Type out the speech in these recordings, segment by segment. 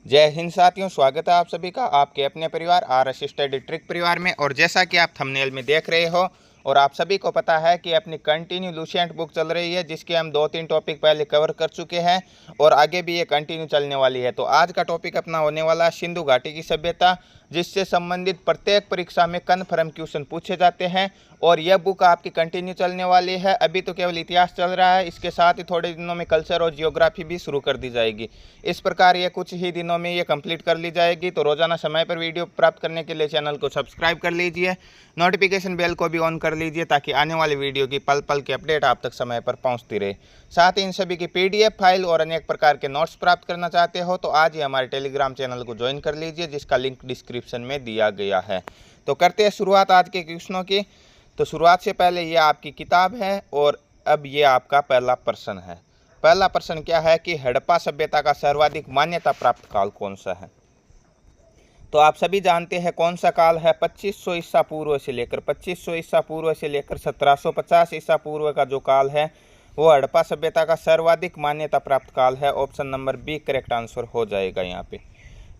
जय हिंद साथियों, स्वागत है आप सभी का आपके अपने परिवार RS स्टडी ट्रिक परिवार में। और जैसा कि आप थंबनेल में देख रहे हो और आप सभी को पता है कि अपनी कंटिन्यू लुसेंट बुक चल रही है, जिसके हम 2-3 टॉपिक पहले कवर कर चुके हैं और आगे भी ये कंटिन्यू चलने वाली है। तो आज का टॉपिक अपना होने वाला है सिंधु घाटी की सभ्यता, जिससे संबंधित प्रत्येक परीक्षा में कन्फर्म क्वेश्चन पूछे जाते हैं। और यह बुक आपकी कंटिन्यू चलने वाली है। अभी तो केवल इतिहास चल रहा है, इसके साथ ही थोड़े दिनों में कल्चर और जियोग्राफी भी शुरू कर दी जाएगी। इस प्रकार ये कुछ ही दिनों में ये कंप्लीट कर ली जाएगी। तो रोजाना समय पर वीडियो प्राप्त करने के लिए चैनल को सब्सक्राइब कर लीजिए, नोटिफिकेशन बेल को भी ऑन कर लीजिए, ताकि आने वाली वीडियो की पल पल की अपडेट आप तक समय पर पहुंचती रहे। साथ ही इन सभी की PDF फाइल और अनेक प्रकार के नोट्स प्राप्त करना चाहते हो तो आज ही हमारे टेलीग्राम चैनल को ज्वाइन कर लीजिए, जिसका लिंक डिस्क्रिप्शन में दिया गया है। तो करते हैं शुरुआत आज के क्वेश्चनों की। तो शुरुआत से पहले ये आपकी किताब है और अब ये आपका पहला प्रश्न है। पहला प्रश्न क्या है कि हड़प्पा सभ्यता का सर्वाधिक मान्यता प्राप्त काल कौन सा है। तो आप सभी जानते हैं कौन सा काल है। 2500 ईसा पूर्व से लेकर 1750 ईसा पूर्व का जो काल है वो हड़प्पा सभ्यता का सर्वाधिक मान्यता प्राप्त काल है। Option number B correct answer हो जाएगा यहाँ पे।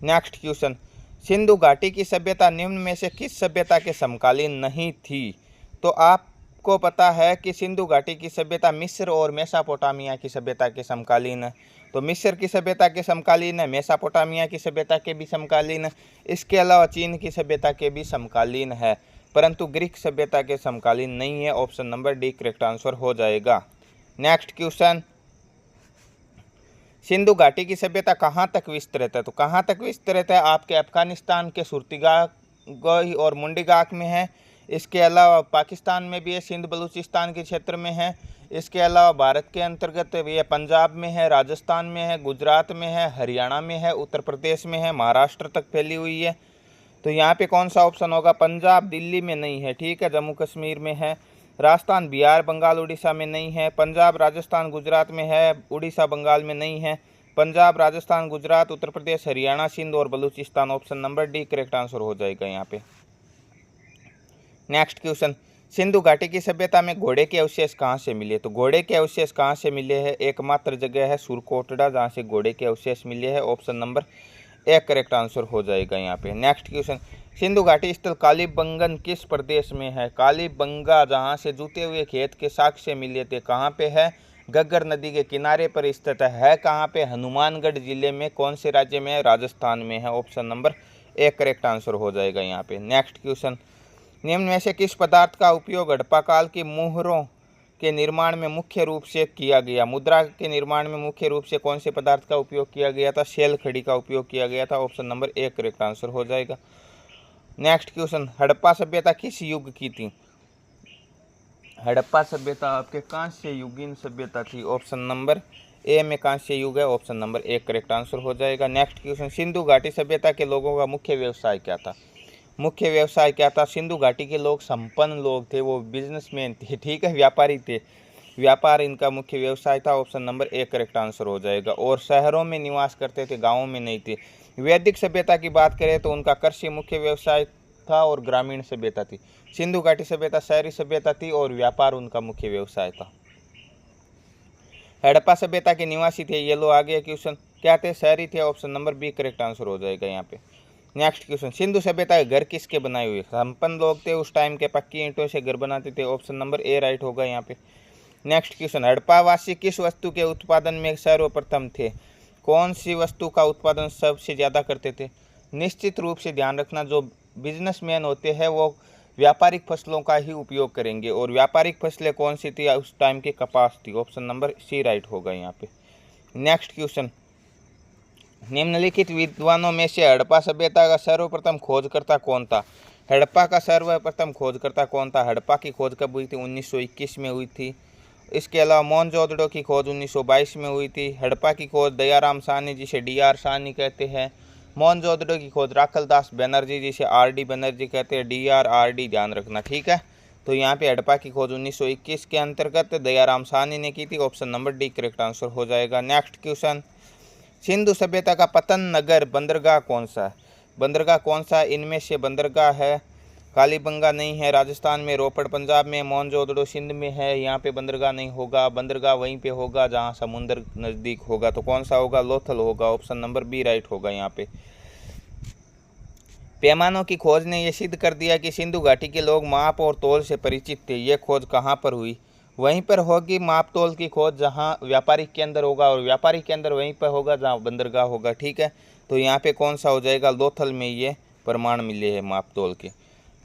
नेक्स्ट क्वेश्चन, सिंधु घाटी की सभ्यता निम्न में से किस सभ्यता के समकालीन नहीं थी। तो आपको पता है कि सिंधु घाटी की सभ्यता मिस्र और मेसोपोटामिया की सभ्यता के समकालीन है। तो मिस्र की सभ्यता के समकालीन है, मेसोपोटामिया की सभ्यता के भी समकालीन है, इसके अलावा चीन की सभ्यता के भी समकालीन है, परंतु ग्रीक सभ्यता के समकालीन नहीं है। Option number D correct answer हो जाएगा। नेक्स्ट क्वेश्चन, सिंधु घाटी की सभ्यता कहाँ तक विस्तृत है। तो कहाँ तक विस्तृत है, आपके अफगानिस्तान के सुरतीगाह और मुंडीगाह में है। इसके अलावा पाकिस्तान में भी है, सिंध बलूचिस्तान के क्षेत्र में है। इसके अलावा भारत के अंतर्गत ये पंजाब में है, राजस्थान में है, गुजरात में है, हरियाणा में है, उत्तर प्रदेश में है, महाराष्ट्र तक फैली हुई है। तो यहाँ पे कौन सा ऑप्शन होगा। पंजाब दिल्ली में नहीं है, ठीक है, जम्मू कश्मीर में है। राजस्थान बिहार बंगाल उड़ीसा में नहीं है। पंजाब राजस्थान गुजरात में है, उड़ीसा बंगाल में नहीं है। पंजाब राजस्थान गुजरात उत्तर प्रदेश हरियाणा सिंध और Balochistan. Option number D correct answer हो जाएगा यहाँ पे। नेक्स्ट क्वेश्चन, सिंधु घाटी की सभ्यता में घोड़े के अवशेष कहाँ से मिले। तो घोड़े के अवशेष कहाँ से मिले हैं, एकमात्र जगह है सुरकोटड़ा जहाँ से घोड़े के अवशेष मिले हैं। Option number A correct answer हो जाएगा यहाँ पे। नेक्स्ट क्वेश्चन, सिंधु घाटी स्थल कालीबंगन किस प्रदेश में है। कालीबंगा जहाँ से जूते हुए खेत के साक्ष्य मिले थे, कहाँ पे है, घग्गर नदी के किनारे पर स्थित है कहाँ पे, हनुमानगढ़ जिले में। कौन से राज्य में है, राजस्थान में है। Option number A correct answer हो जाएगा यहाँ पे। नेक्स्ट क्वेश्चन, निम्न में से किस पदार्थ का उपयोग हड़प्पा काल की मुहरों के निर्माण में मुख्य रूप से किया गया। मुद्रा के निर्माण में मुख्य रूप से कौन से पदार्थ का उपयोग किया गया था, शैल खड़ी का उपयोग किया गया था। Option number A correct answer हो जाएगा। नेक्स्ट क्वेश्चन, हड़प्पा सभ्यता किस युग की थी। हड़प्पा सभ्यता आपके कांस्य युगीन सभ्यता थी। ऑप्शन नंबर ए में कांस्य युग है। Option number A correct answer हो जाएगा। नेक्स्ट क्वेश्चन, सिंधु घाटी सभ्यता के लोगों का मुख्य व्यवसाय क्या था। मुख्य व्यवसाय क्या था। सिंधु घाटी के लोग संपन्न लोग थे, वो बिजनेसमैन थे, ठीक है, व्यापारी थे। व्यापार इनका मुख्य व्यवसाय था। Option number A correct answer हो जाएगा। और शहरों में निवास करते थे, गाँवों में नहीं थे। वैदिक सभ्यता की बात करें तो उनका कृषि मुख्य व्यवसाय था और ग्रामीण सभ्यता थी। सिंधु घाटी सभ्यता शहरी सभ्यता थी और व्यापार उनका मुख्य व्यवसाय था। हड़प्पा सभ्यता के निवासी थे ये लोग, आगे क्वेश्चन क्या थे, शहरी थे। Option number B correct answer हो जाएगा यहाँ पे। नेक्स्ट क्वेश्चन, सिंधु सभ्यता के घर किसके बनाए हुए। संपन्न लोग थे उस टाइम के, पक्की ईंटों से घर बनाते थे। ऑप्शन नंबर ए राइट होगा यहाँ पे। नेक्स्ट क्वेश्चन, हड़प्पावासी किस वस्तु के उत्पादन में सर्वप्रथम थे। कौन सी वस्तु का उत्पादन सबसे ज़्यादा करते थे। निश्चित रूप से ध्यान रखना, जो बिजनेसमैन होते हैं वो व्यापारिक फसलों का ही उपयोग करेंगे, और व्यापारिक फसलें कौन सी थी उस टाइम की, कपास थी। ऑप्शन नंबर सी राइट होगा यहाँ पे। नेक्स्ट क्वेश्चन, निम्नलिखित विद्वानों में से हड़प्पा सभ्यता का सर्वप्रथम खोजकर्ता कौन था। हड़प्पा का सर्वप्रथम खोजकर्ता कौन था। हड़प्पा की खोज कब हुई थी, 1921 में हुई थी। इसके अलावा मोहनजोदड़ो की खोज 1922 में हुई थी। हड़प्पा की खोज दयाराम साहनी, जिसे DR साहनी कहते हैं। मोहनजोदड़ो की खोज राखलदास बनर्जी, जिसे RD बनर्जी कहते हैं। DRRD ध्यान रखना, ठीक है। तो यहाँ पे हड़प्पा की खोज 1921 के अंतर्गत दयाराम साहनी ने की थी। Option number D correct answer हो जाएगा। नेक्स्ट क्वेश्चन, सिंधु सभ्यता का पतन नगर बंदरगाह कौन सा है। बंदरगाह कौन सा है, इनमें से बंदरगाह है कालीबंगा नहीं है, राजस्थान में। रोपड़ पंजाब में, मोहनजोदड़ो सिंध में है, यहाँ पे बंदरगाह नहीं होगा। बंदरगाह वहीं पे होगा जहाँ समुंदर नज़दीक होगा, तो कौन सा होगा? लोथल होगा। ऑप्शन नंबर बी राइट होगा यहाँ पे। पैमानों की खोज ने यह सिद्ध कर दिया कि सिंधु घाटी के लोग माप और तौल से परिचित थे। ये खोज कहाँ पर हुई? वहीं पर होगी माप तौल की खोज जहाँ व्यापारिक के अंदर होगा, और व्यापारिक के अंदर वहीं पर होगा जहाँ बंदरगाह होगा। ठीक है, तो यहाँ पे कौन सा हो जाएगा? लोथल में ये प्रमाण मिले हैं माप तौल के।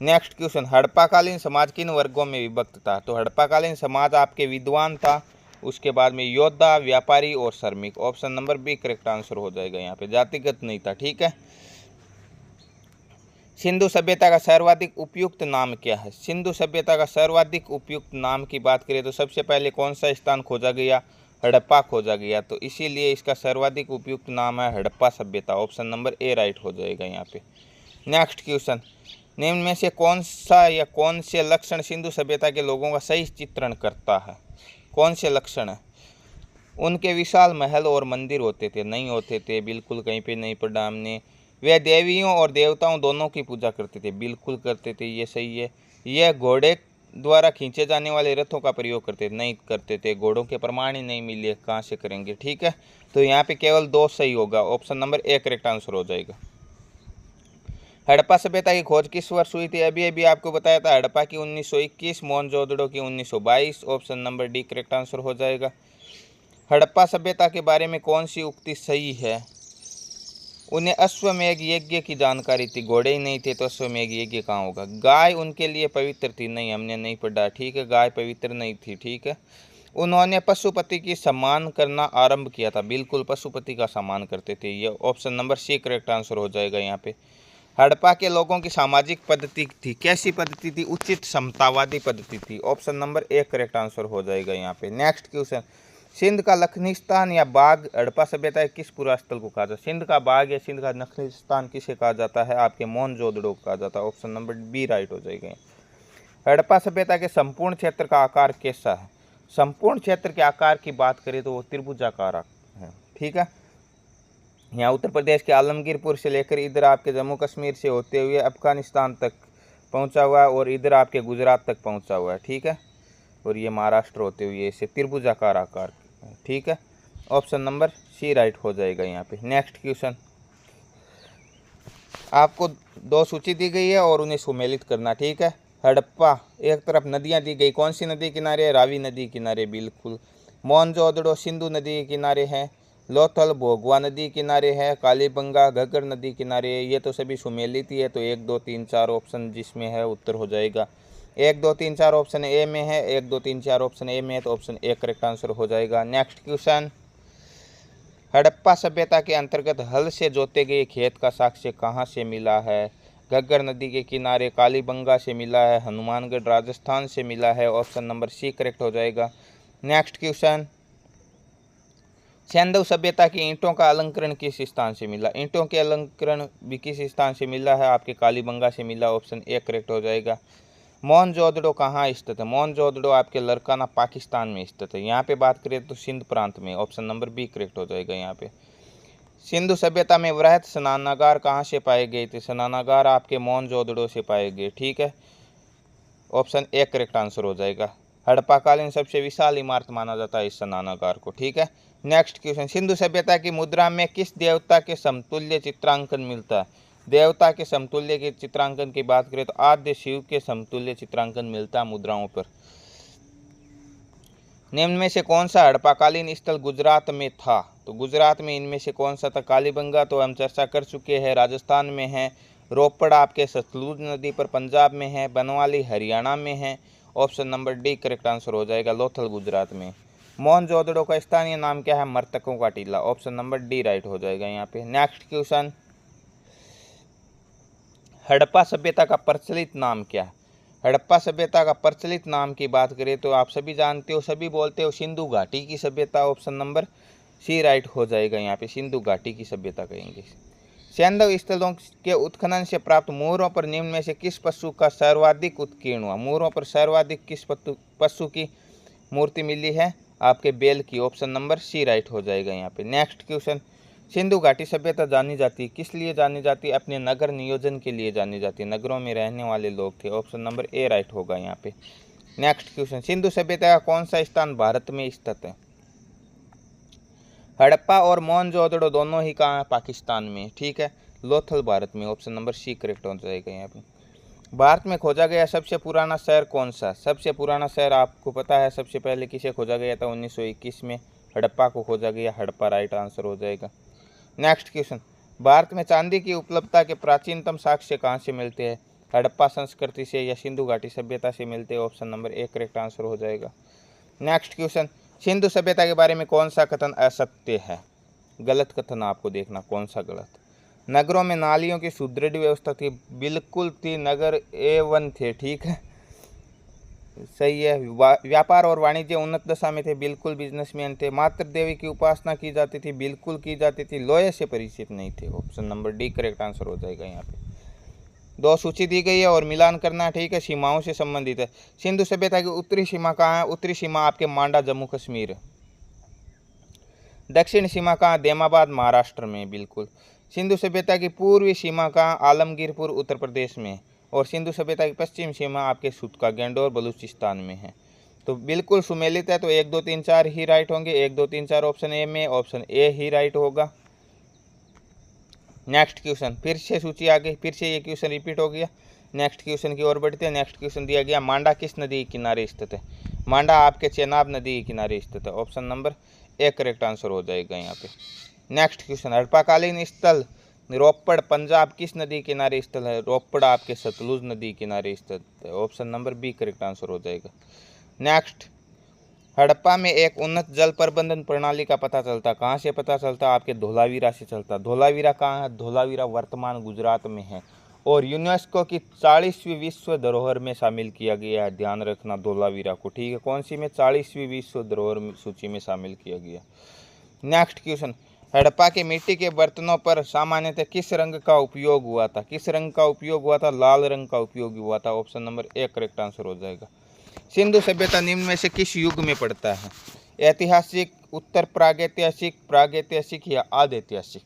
नेक्स्ट क्वेश्चन, हड़प्पाकालीन समाज किन वर्गों में विभक्त था? तो हड़प्पाकालीन समाज आपके विद्वान था, उसके बाद में योद्धा, व्यापारी और श्रमिक। Option number B correct answer हो जाएगा यहाँ पे, जातिगत नहीं था। ठीक है, सिंधु सभ्यता का सर्वाधिक उपयुक्त नाम क्या है? सिंधु सभ्यता का सर्वाधिक उपयुक्त नाम की बात करें तो सबसे पहले कौन सा स्थान खोजा गया? हड़प्पा खोजा गया, तो इसीलिए इसका सर्वाधिक उपयुक्त नाम है हड़प्पा सभ्यता। ऑप्शन नंबर ए राइट हो जाएगा यहाँ पे। नेक्स्ट क्वेश्चन, निम्न में से कौन सा या कौन से लक्षण सिंधु सभ्यता के लोगों का सही चित्रण करता है? कौन से लक्षण है? उनके विशाल महल और मंदिर होते थे? नहीं होते थे, बिल्कुल कहीं पे नहीं पढ़ा हमने। वे देवियों और देवताओं दोनों की पूजा करते थे? बिल्कुल करते थे, ये सही है। यह घोड़े द्वारा खींचे जाने वाले रथों का प्रयोग करते थे? नहीं करते थे, घोड़ों के प्रमाण ही नहीं मिले, कहाँ से करेंगे। ठीक है, तो यहाँ पे केवल 2 सही होगा। Option number A correct answer हो जाएगा। हड़प्पा सभ्यता की खोज किस वर्ष हुई थी? अभी अभी आपको बताया था, हड़प्पा की 1921, मोहनजोदड़ो की 1922। Option number D correct answer हो जाएगा। हड़प्पा सभ्यता के बारे में कौन सी उक्ति सही है? उन्हें अश्वमेध यज्ञ की जानकारी थी, घोड़े ही नहीं थे तो अश्वमेध यज्ञ कहाँ होगा। गाय उनके लिए पवित्र थी? नहीं, हमने नहीं पढ़ा। ठीक है, गाय पवित्र नहीं थी। ठीक है, उन्होंने पशुपति की सम्मान करना आरंभ किया था? बिल्कुल पशुपति का सम्मान करते थे। ये option number C correct answer हो जाएगा यहाँ पे। हड़प्पा के लोगों की सामाजिक पद्धति थी? कैसी पद्धति थी? उचित समतावादी पद्धति थी। Option number A correct answer हो जाएगा यहाँ पे। नेक्स्ट क्वेश्चन, सिंध का लखनिस्तान या बाग हड़प्पा सभ्यता किस पुरास्थल को कहा जाता है? सिंध का बाग या सिंध का लखनिस्तान किसे कहा जाता है? आपके मोहनजोदड़ो को कहा जाता है। ऑप्शन नंबर बी राइट हो जाएगा। हड़प्पा सभ्यता के संपूर्ण क्षेत्र का आकार कैसा है? संपूर्ण क्षेत्र के आकार की बात करें तो वो त्रिभुजाकार है। ठीक है, यहाँ उत्तर प्रदेश के आलमगीरपुर से लेकर इधर आपके जम्मू कश्मीर से होते हुए अफगानिस्तान तक पहुँचा हुआ है, और इधर आपके गुजरात तक पहुँचा हुआ है। ठीक है, और ये महाराष्ट्र होते हुए इसे त्रिभुजाकार आकार। ठीक है, ऑप्शन नंबर सी राइट हो जाएगा यहाँ पे। नेक्स्ट क्वेश्चन, आपको 2 सूची दी गई है और उन्हें सुमेलित करना। ठीक है, हड़प्पा एक तरफ नदियाँ दी गई, कौन सी नदी किनारे? रावी नदी किनारे, बिल्कुल। मोहनजोदड़ो सिंधु नदी के किनारे है। लोथल भोगवा नदी किनारे है। कालीबंगा घग्गर नदी किनारे है। ये तो सभी सुमेलित ही है, तो 1 2 3 4 ऑप्शन जिसमें है उत्तर हो जाएगा। 1 2 3 4 ऑप्शन ए में है, 1 2 3 4 ऑप्शन ए में है, तो ऑप्शन ए करेक्ट आंसर हो जाएगा। नेक्स्ट क्वेश्चन, हड़प्पा सभ्यता के अंतर्गत हल से जोते गए खेत का साक्ष्य कहाँ से मिला है? घग्गर नदी के किनारे, कालीबंगा से मिला है, हनुमानगढ़ राजस्थान से मिला है। ऑप्शन नंबर सी करेक्ट हो जाएगा। नेक्स्ट क्वेश्चन, सिंधु सभ्यता की ईंटों का अलंकरण किस स्थान से मिला? ईंटों के अलंकरण भी किस स्थान से मिला है? आपके कालीबंगा से मिला। ऑप्शन ए करेक्ट हो जाएगा। मोहनजोदड़ो कहाँ स्थित है? मोहनजोदड़ो आपके लरकाना पाकिस्तान में स्थित है। यहाँ पे बात करें तो सिंध प्रांत में। ऑप्शन नंबर बी करेक्ट हो जाएगा यहाँ पे। सिंधु सभ्यता में वृहत स्नानागार कहाँ से पाए गए थे? स्नानागार आपके मोहनजोदड़ो से पाए गए। ठीक है, ऑप्शन ए करेक्ट आंसर हो जाएगा। हड़प्पाकालीन सबसे विशाल इमारत माना जाता है इस स्नानागार को। ठीक है, नेक्स्ट क्वेश्चन, सिंधु सभ्यता की मुद्रा में किस देवता के समतुल्य चित्रांकन मिलता है? देवता के समतुल्य के चित्रांकन की बात करें तो आद्य शिव के समतुल्य चित्रांकन मिलता है मुद्राओं पर। निम्न में से कौन सा हड़प्पाकालीन स्थल गुजरात में था? तो गुजरात में इनमें से कौन सा था? कालीबंगा तो हम चर्चा कर चुके हैं, राजस्थान में है। रोपड़ आपके सतलुज नदी पर पंजाब में है। बनवाली हरियाणा में है। Option number D correct answer हो जाएगा, लोथल गुजरात में। मोहनजोदड़ो का स्थानीय नाम क्या है? मर्तकों का टीला। ऑप्शन नंबर डी राइट हो जाएगा यहाँ पे। नेक्स्ट क्वेश्चन, हड़प्पा सभ्यता का प्रचलित नाम क्या है? हड़प्पा सभ्यता का प्रचलित नाम की बात करें तो आप सभी जानते हो, सभी बोलते हो सिंधु घाटी की सभ्यता। ऑप्शन नंबर सी राइट हो जाएगा यहाँ पे, सिंधु घाटी की सभ्यता कहेंगे। सैंधव स्थलों के उत्खनन से प्राप्त मूरों पर निम्न में से किस पशु का सर्वाधिक उत्कीर्ण हुआ? मूरों पर सर्वाधिक किस पशु की मूर्ति मिली है? आपके बैल की। ऑप्शन नंबर सी राइट हो जाएगा यहाँ पे। नेक्स्ट क्वेश्चन, सिंधु घाटी सभ्यता जानी जाती है, किस लिए जानी जाती है? अपने नगर नियोजन के लिए जानी जाती है, नगरों में रहने वाले लोग थे। ऑप्शन नंबर ए राइट होगा यहाँ पे। नेक्स्ट क्वेश्चन, सिंधु सभ्यता का कौन सा स्थान भारत में स्थित है? हड़प्पा और मोहनजोदड़ो दोनों ही कहाँ है? पाकिस्तान में। ठीक है, लोथल भारत में। ऑप्शन नंबर सी करेक्ट हो जाएगा यहाँ पे। भारत में खोजा गया सबसे पुराना शहर कौन सा? सबसे पुराना शहर आपको पता है सबसे पहले किसे खोजा गया था? 1921 में हड़प्पा को खोजा गया। हड़प्पा राइट आंसर हो जाएगा। नेक्स्ट क्वेश्चन, भारत में चांदी की उपलब्धता के प्राचीनतम साक्ष्य कहाँ से मिलते हैं? हड़प्पा संस्कृति से या सिंधु घाटी सभ्यता से मिलते हैं। Option number A correct answer हो जाएगा। नेक्स्ट क्वेश्चन, सिंधु सभ्यता के बारे में कौन सा कथन असत्य है? गलत कथन आपको देखना कौन सा गलत। नगरों में नालियों की सुदृढ़ व्यवस्था थी, बिल्कुल थी, नगर A1 थे। ठीक है, सही है। व्यापार और वाणिज्य उन्नत दशा में थे, बिल्कुल बिजनेसमैन थे। मातृ देवी की उपासना की जाती थी, बिल्कुल की जाती थी। लोहे से परिचित नहीं थे। Option number D correct answer हो जाएगा यहाँ पे। दो सूची दी गई है और मिलान करना। ठीक है, सीमाओं से संबंधित है। सिंधु सभ्यता की उत्तरी सीमा कहाँ है? उत्तरी सीमा आपके मांडा जम्मू कश्मीर। दक्षिण सीमा कहाँ? देमाबाद महाराष्ट्र में। बिल्कुल। सिंधु सभ्यता की पूर्वी सीमा कहाँ? आलमगीरपुर उत्तर प्रदेश में। और सिंधु सभ्यता की पश्चिम सीमा आपके सुतका गैंडोर बलूचिस्तान में है। तो बिल्कुल सुमेलित है। तो 1 2 3 4 ही राइट होंगे। 1 2 3 4 ऑप्शन ए में, ऑप्शन ए ही राइट होगा। नेक्स्ट क्वेश्चन, फिर से सूची आ गई, फिर से ये क्वेश्चन रिपीट हो गया। नेक्स्ट क्वेश्चन की ओर बढ़ते हैं। नेक्स्ट क्वेश्चन दिया गया, मांडा किस नदी के किनारे स्थित है? मांडा आपके चेनाब नदी के किनारे स्थित है। Option number A correct answer हो जाएगा यहाँ पे। नेक्स्ट क्वेश्चन, हड़प्पाकालीन स्थल रोपड़ पंजाब किस नदी किनारे स्थित है? रोपड़ आपके सतलुज नदी किनारे स्थित है। Option number B correct answer हो जाएगा। नेक्स्ट, हड़प्पा में एक उन्नत जल प्रबंधन प्रणाली का पता चलता, कहाँ से पता चलता? आपके धोलावीरा से चलता। धोलावीरा कहाँ है? धोलावीरा वर्तमान गुजरात में है और यूनेस्को की 40वीं विश्व धरोहर में शामिल किया गया है। ध्यान रखना धोलावीरा को। ठीक है, कौन सी में? 40वीं विश्व धरोहर सूची में शामिल किया गया। नेक्स्ट क्वेश्चन, हड़प्पा के मिट्टी के बर्तनों पर सामान्यतः किस रंग का उपयोग हुआ था? किस रंग का उपयोग हुआ था? लाल रंग का उपयोग हुआ था। Option number A correct answer हो जाएगा। सिंधु सभ्यता निम्न में से किस युग में पड़ता है? ऐतिहासिक, उत्तर प्रागैतिहासिक, प्रागैतिहासिक या आद ऐतिहासिक?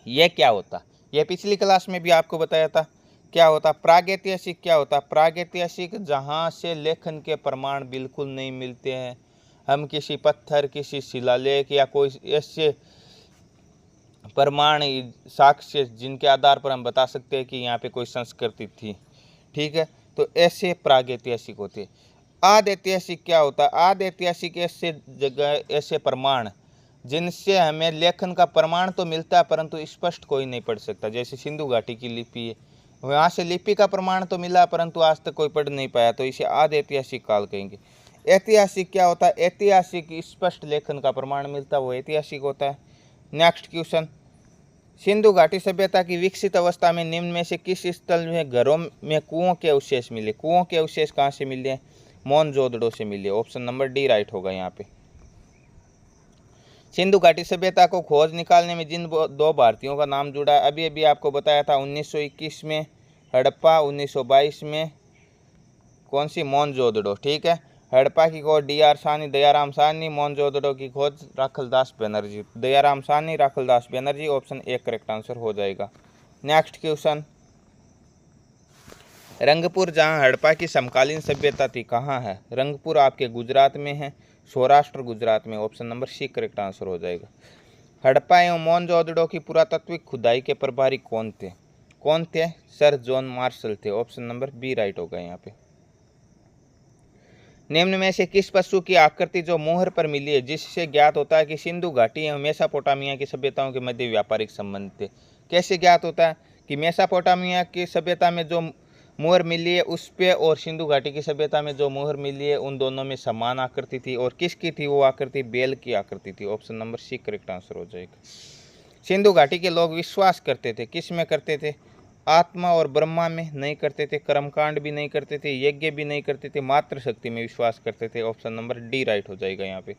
ये क्या होता? ये पिछली क्लास में भी आपको बताया था। क्या होता? प्रागैतिहासिक क्या होता? प्रागैतिहासिक जहाँ से लेखन के प्रमाण बिल्कुल नहीं मिलते हैं। हम किसी पत्थर, किसी शिलालेख या कोई ऐसे प्रमाण, साक्ष्य जिनके आधार पर हम बता सकते हैं कि यहाँ पे कोई संस्कृति थी। ठीक है, तो ऐसे प्रागैतिहासिक होते। आद ऐतिहासिक क्या होता? आद ऐतिहासिक ऐसे जगह, ऐसे प्रमाण जिनसे हमें लेखन का प्रमाण तो मिलता है परंतु स्पष्ट कोई नहीं पढ़ सकता। जैसे सिंधु घाटी की लिपि है, वहाँ से लिपि का प्रमाण तो मिला परंतु आज तक कोई पढ़ नहीं पाया, तो इसे आद ऐतिहासिक काल कहेंगे। ऐतिहासिक क्या होता है? ऐतिहासिक स्पष्ट लेखन का प्रमाण मिलता है, वो ऐतिहासिक होता है। नेक्स्ट क्वेश्चन, सिंधु घाटी सभ्यता की विकसित अवस्था में निम्न में से किस स्थल में घरों में कुओं के अवशेष मिले? कुओं के अवशेष कहाँ से मिले? मोहनजोदड़ो से मिले। ऑप्शन नंबर डी राइट होगा यहाँ पे। सिंधु घाटी सभ्यता को खोज निकालने में जिन दो भारतीयों का नाम जुड़ा है, अभी अभी आपको बताया था। 1921 में हड़प्पा, 1922 में कौन सी? मोहनजोदड़ो। ठीक है, हड़प्पा की खोज DR साहनी, दयाराम साहनी। मोहनजोदड़ो की खोज Rakhaldas Banerjee. Dayaram Sahni, Rakhaldas Banerjee. Option A correct answer हो जाएगा। नेक्स्ट क्वेश्चन, रंगपुर जहां हड़प्पा की समकालीन सभ्यता थी कहाँ है? रंगपुर आपके गुजरात में है, सौराष्ट्र गुजरात में। Option number C correct answer हो जाएगा। हड़प्पा एवं मोहनजोदड़ो की पुरातात्विक खुदाई के प्रभारी कौन थे? कौन थे? सर जॉन मार्शल थे। ऑप्शन नंबर बी राइट होगा यहाँ पे। निम्न में से किस पशु की आकृति जो मोहर पर मिली है जिससे ज्ञात होता है कि सिंधु घाटी एवं मेसोपोटामिया की सभ्यताओं के मध्य व्यापारिक संबंध थे? कैसे ज्ञात होता है कि मेसोपोटामिया की सभ्यता में जो मोहर मिली है उस पे और सिंधु घाटी की सभ्यता में जो मोहर मिली है उन दोनों में समान आकृति थी? और किसकी थी वो आकृति? बेल की आकृति थी। Option number C correct answer हो जाएगा। सिंधु घाटी के लोग विश्वास करते थे, किस में करते थे? आत्मा और ब्रह्मा में नहीं करते थे, कर्मकांड भी नहीं करते थे, यज्ञ भी नहीं करते थे, मात्र शक्ति में विश्वास करते थे। ऑप्शन नंबर डी राइट हो जाएगा यहाँ पे।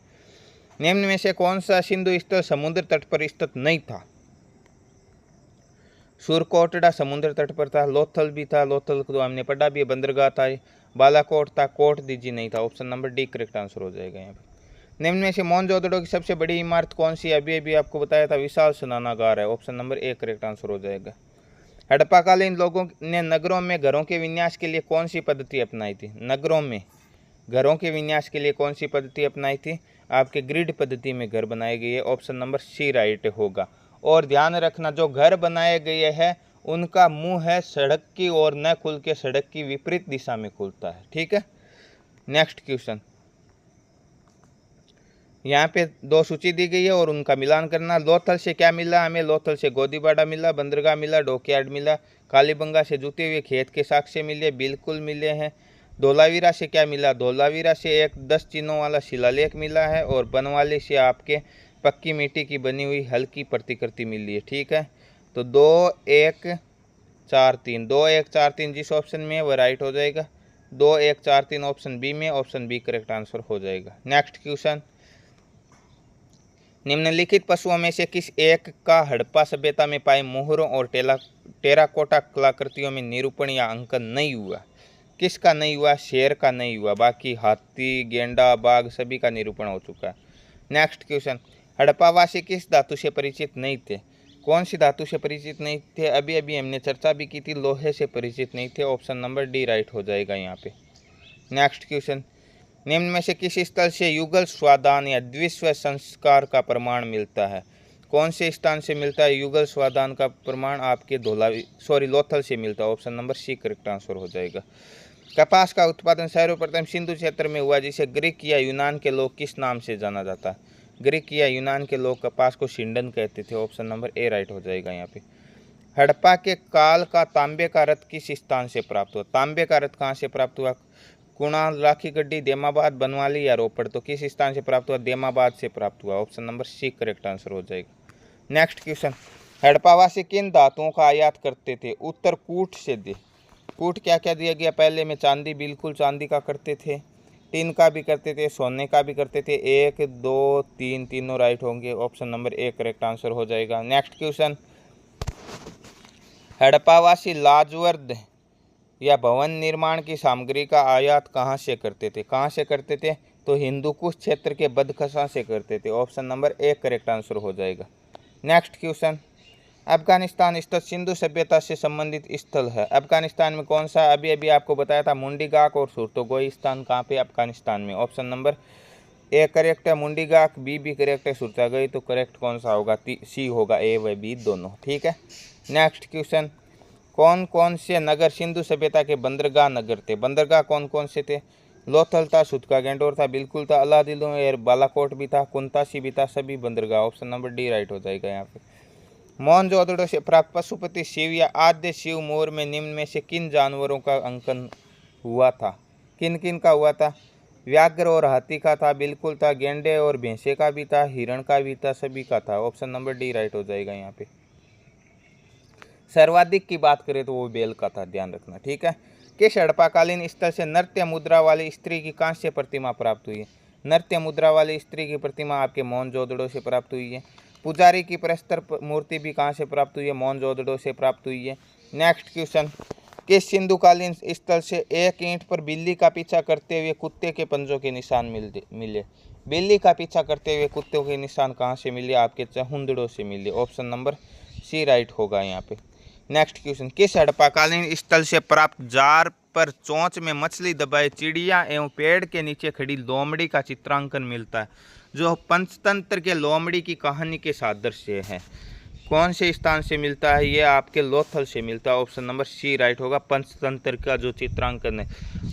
निम्न में से कौन सा सिंधु स्थल समुद्र तट पर स्थित नहीं था? सुरकोटड़ा समुद्र तट पर था, लोथल भी था, लोथल को हमने पढ़ा भी है, बंदरगाह था, बालाकोट था, कोट दीजी नहीं था। Option number D correct answer हो जाएगा यहाँ पे। निम्न में से मोहनजोदड़ो की सबसे बड़ी इमारत कौन सी? अभी अभी आपको बताया था, विशाल स्नानागार है। Option number A correct answer हो जाएगा। हड़प्पाकालीन लोगों ने नगरों में घरों के विन्यास के लिए कौन सी पद्धति अपनाई थी? नगरों में घरों के विन्यास के लिए कौन सी पद्धति अपनाई थी? आपके ग्रिड पद्धति में घर बनाए गए हैं। ऑप्शन नंबर सी राइट होगा। और ध्यान रखना, जो घर बनाए गए हैं उनका मुंह है सड़क की ओर, न खुल के सड़क की विपरीत दिशा में खुलता है। ठीक है, नेक्स्ट क्वेश्चन। यहाँ पे दो सूची दी गई है और उनका मिलान करना। लोथल से क्या मिला हमें? लोथल से गोदीबाड़ा मिला, बंदरगाह मिला, डॉकयार्ड मिला। कालीबंगा से जुते हुए खेत के साक्ष्य मिले, बिल्कुल मिले हैं। धोलावीरा से क्या मिला? धोलावीरा से एक 10 चिन्हों वाला शिलालेख मिला है। और बनवाली से आपके पक्की मिट्टी की बनी हुई हल्की प्रतिकृति मिली है। ठीक है, तो 2 1 4 3 2 1 4 3 जिस ऑप्शन में है वह राइट हो जाएगा। 2 1 4 3 ऑप्शन बी में, ऑप्शन बी करेक्ट आंसर हो जाएगा। Next question. निम्नलिखित पशुओं में से किस एक का हड़प्पा सभ्यता में पाए मोहरों और टेराकोटा कलाकृतियों में निरूपण या अंकन नहीं हुआ? किसका नहीं हुआ? शेर का नहीं हुआ, बाकी हाथी, गेंडा, बाघ सभी का निरूपण हो चुका है। Next question. हड़प्पावासी किस धातु से परिचित नहीं थे? कौन सी धातु से परिचित नहीं थे? अभी अभी हमने चर्चा भी की थी, लोहे से परिचित नहीं थे। ऑप्शन नंबर डी राइट हो जाएगा यहाँ पे। Next question. निम्न में से किस स्थल से युगल स्वादान या द्विस्व संस्कार का प्रमाण मिलता है? कौन से स्थान से मिलता है युगल स्वादान का प्रमाण? आपके लोथल से मिलता है। Option number C correct answer हो जाएगा। कपास का उत्पादन सर्वप्रथम सिंधु क्षेत्र में हुआ, जिसे ग्रीक या यूनान के लोग किस नाम से जाना जाता है? ग्रीक या यूनान के लोग कपास को सिंडन कहते थे। ऑप्शन नंबर ए राइट हो जाएगा यहाँ पे। हड़प्पा के काल का तांबे का रथ किस स्थान से प्राप्त हुआ? तांबे का रथ कहाँ से प्राप्त हुआ? कुणाल, राखी गड्डी, देमाबाद, बनवाली या रोपड़? तो किस स्थान से प्राप्त हुआ? देमाबाद से प्राप्त हुआ। Option number C correct answer हो जाएगा। Next question. हड़प्पावासी किन धातुओं का आयात करते थे? उत्तर कूट से दे। कूट क्या क्या दिया गया? पहले में चांदी, बिल्कुल चांदी का करते थे, टिन का भी करते थे, सोने का भी करते थे। 1 2 3 तीनों राइट होंगे। Option number A correct answer हो जाएगा। Next question. हड़प्पावासी लाजवर्द या भवन निर्माण की सामग्री का आयात कहाँ से करते थे? कहाँ से करते थे? तो हिंदूकुश क्षेत्र के बदखसा से करते थे। Option number A correct answer हो जाएगा। Next question. अफगानिस्तान स्थित सिंधु सभ्यता से संबंधित स्थल है। अफगानिस्तान में कौन सा? अभी अभी आपको बताया था, मुंडीगाक और सुरतोगोई स्थान कहाँ पे? अफगानिस्तान में। ऑप्शन नंबर ए करेक्ट है, मुंडीगाक। बी भी करेक्ट है, सुरतोगोई। तो करेक्ट कौन सा होगा? सी होगा, ए व बी दोनों। ठीक है, नेक्स्ट क्वेश्चन। कौन कौन से नगर सिंधु सभ्यता के बंदरगाह नगर थे? बंदरगाह कौन कौन से थे? लोथल था, सुतका गेंडोर था, बिल्कुल था, अलादीलो और बालाकोट भी था, कुंतासी भी था, सभी बंदरगाह। ऑप्शन नंबर डी राइट हो जाएगा यहाँ पे। मोहनजोदड़ो से प्राप्त पशुपति शिव या आद्य शिव मोर में निम्न में से किन जानवरों का अंकन हुआ था? किन किन का हुआ था? व्याघ्र और हाथी का था, बिल्कुल था, गेंडे और भैंसे का भी था, हिरण का भी था, सभी का था। ऑप्शन नंबर डी राइट हो जाएगा यहाँ पे। सर्वाधिक की बात करें तो वो बेल का था, ध्यान रखना। ठीक है, किस हड़प्पाकालीन स्थल से नृत्य मुद्रा वाली स्त्री की कांस्य प्रतिमा प्राप्त हुई है? नृत्य मुद्रा वाली स्त्री की प्रतिमा आपके मोहनजोदड़ो से प्राप्त हुई है। पुजारी की प्रस्तर मूर्ति भी कहाँ से प्राप्त हुई है? मोहनजोदड़ो से प्राप्त हुई है। Next question. किस सिंधुकालीन स्थल से एक ईंट पर बिल्ली का पीछा करते हुए कुत्ते के पंजों के निशान मिले? बिल्ली का पीछा करते हुए कुत्तों के निशान कहाँ से मिले? आपके चहुंदड़ों से मिले। ऑप्शन नंबर सी राइट होगा यहाँ पे। Next question. किस हड़प्पाकालीन स्थल से प्राप्त जार पर चोंच में मछली दबाए चिड़िया एवं पेड़ के नीचे खड़ी लोमड़ी का चित्रांकन मिलता है, जो पंचतंत्र के लोमड़ी की कहानी के सादृश्य है? कौन से स्थान से मिलता है? ये आपके लोथल से मिलता है। ऑप्शन नंबर सी राइट होगा। पंचतंत्र का जो चित्रांकन है,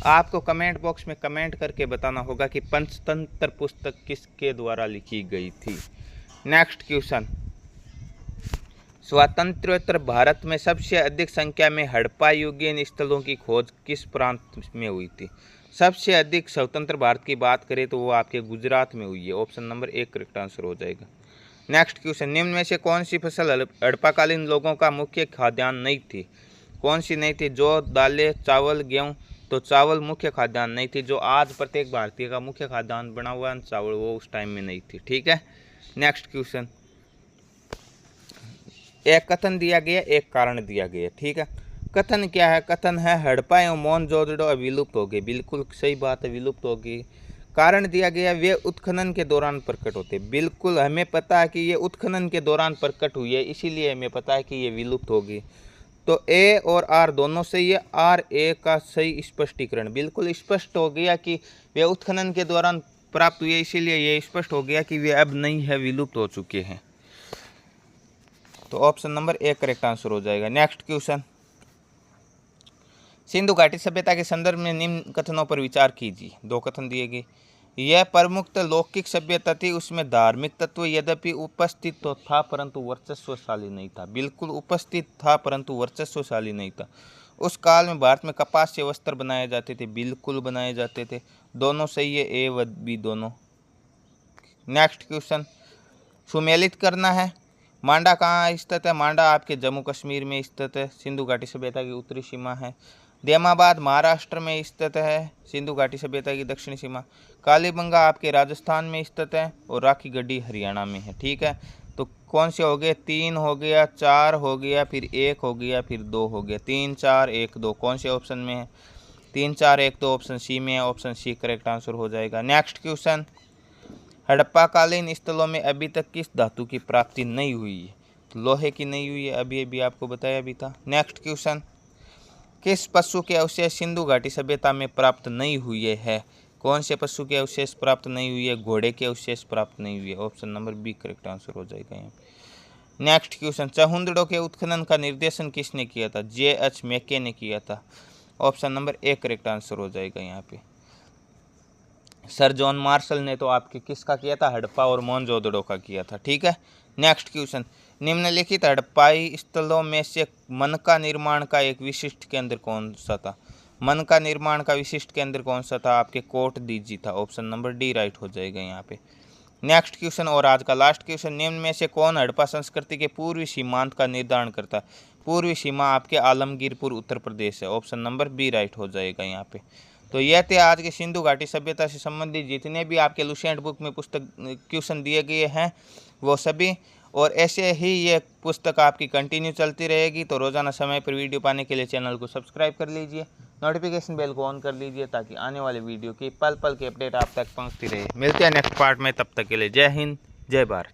आपको कमेंट बॉक्स में कमेंट करके बताना होगा कि पंचतंत्र पुस्तक किसके द्वारा लिखी गई थी। Next question. स्वतंत्रोत्तर भारत में सबसे अधिक संख्या में हड़प्पा युगीन स्थलों की खोज किस प्रांत में हुई थी? सबसे अधिक स्वतंत्र भारत की बात करें तो वो आपके गुजरात में हुई है। ऑप्शन नंबर एक करेक्ट आंसर हो जाएगा। Next question. निम्न में से कौन सी फसल हड़प्पाकालीन लोगों का मुख्य खाद्यान्न नहीं थी? कौन सी नहीं थी? जो दालें, चावल, गेहूँ। तो चावल मुख्य खाद्यान्न नहीं थी। जो आज प्रत्येक भारतीय का मुख्य खाद्यान्न बना हुआ है चावल, वो उस टाइम में नहीं थी। ठीक है, नेक्स्ट क्वेश्चन। एक कथन दिया गया, एक कारण दिया गया। ठीक है, कथन क्या है? कथन है हड़प्पा एवं मोहनजोदड़ो विलुप्त हो गए। बिल्कुल सही बात है, विलुप्त हो गई। कारण दिया गया वे उत्खनन के दौरान प्रकट होते। बिल्कुल हमें पता है कि ये उत्खनन के दौरान प्रकट हुई है, इसीलिए हमें पता है कि ये विलुप्त होगी। तो ए और आर दोनों सही है। आर ए का सही स्पष्टीकरण बिल्कुल स्पष्ट हो गया कि वे उत्खनन के दौरान प्राप्त हुए, इसीलिए ये स्पष्ट हो गया कि वे अब नहीं है, विलुप्त हो चुके हैं। तो option number A correct answer हो जाएगा। नेक्स्ट क्वेश्चन, सिंधु घाटी सभ्यता के संदर्भ में निम्न कथनों पर विचार कीजिए। दो कथन दिए गए। यह प्रमुख लौकिक सभ्यता थी, उसमें धार्मिक तत्व यद्यपि उपस्थित तो था परंतु वर्चस्वशाली नहीं था। बिल्कुल उपस्थित था परंतु वर्चस्वशाली नहीं था। उस काल में भारत में कपास से वस्त्र बनाए जाते थे। बिल्कुल बनाए जाते थे। दोनों सही है, ए व बी दोनों। नेक्स्ट क्वेश्चन, सुमेलित करना है। मांडा कहाँ स्थित है? मांडा आपके जम्मू कश्मीर में स्थित है, सिंधु घाटी सभ्यता की उत्तरी सीमा है। देमाबाद महाराष्ट्र में स्थित है, सिंधु घाटी सभ्यता की दक्षिणी सीमा। कालीबंगा आपके राजस्थान में स्थित है और राखी गढ़ी हरियाणा में है। ठीक है, तो कौन से हो गए? 3 हो गया, 4 हो गया, फिर 1 हो गया, फिर 2 हो गया। 3 4 1 2 कौन से ऑप्शन में है? 3 4 1 2 ऑप्शन सी में है। ऑप्शन सी करेक्ट आंसर हो जाएगा। नेक्स्ट क्वेश्चन, हड़प्पाकालीन स्थलों में अभी तक किस धातु की प्राप्ति नहीं हुई है? तो लोहे की नहीं हुई है, अभी आपको बताया भी था। नेक्स्ट क्वेश्चन, किस पशु के अवशेष सिंधु घाटी सभ्यता में प्राप्त नहीं हुए हैं? कौन से पशु के अवशेष प्राप्त नहीं हुए है? घोड़े के अवशेष प्राप्त नहीं हुए। Option number B correct answer हो जाएगा यहाँ पे। नेक्स्ट क्वेश्चन, चहुंदड़ों के उत्खनन का निर्देशन किसने किया था? J.H. मैके ने किया था। Option number A correct answer हो जाएगा यहाँ पे। सर जॉन मार्शल ने तो आपके किसका किया था? हड़प्पा और मोहनजोदड़ो का किया था। ठीक है, नेक्स्ट क्वेश्चन, निम्नलिखित हड़प्पाई स्थलों में से मनका निर्माण का एक विशिष्ट केंद्र कौन सा था? मनका निर्माण का विशिष्ट केंद्र कौन सा था? आपके कोट दीजी था। ऑप्शन नंबर डी राइट हो जाएगा यहाँ पे। नेक्स्ट क्वेश्चन और आज का लास्ट क्वेश्चन, निम्न में से कौन हड़प्पा संस्कृति के पूर्वी सीमांत का निर्धारण करता है? पूर्वी सीमा आपके आलमगीरपुर उत्तर प्रदेश है। ऑप्शन नंबर बी राइट हो जाएगा यहाँ पे। तो यह थे आज के सिंधु घाटी सभ्यता से संबंधित जितने भी आपके लुसेंट बुक में पुस्तक क्वेश्चन दिए गए हैं वो सभी, और ऐसे ही ये पुस्तक आपकी कंटिन्यू चलती रहेगी। तो रोज़ाना समय पर वीडियो पाने के लिए चैनल को सब्सक्राइब कर लीजिए, नोटिफिकेशन बेल को ऑन कर लीजिए ताकि आने वाले वीडियो की पल पल की अपडेट आप तक पहुंचती रहे। मिलते हैं नेक्स्ट पार्ट में, तब तक के लिए जय हिंद, जय भारत।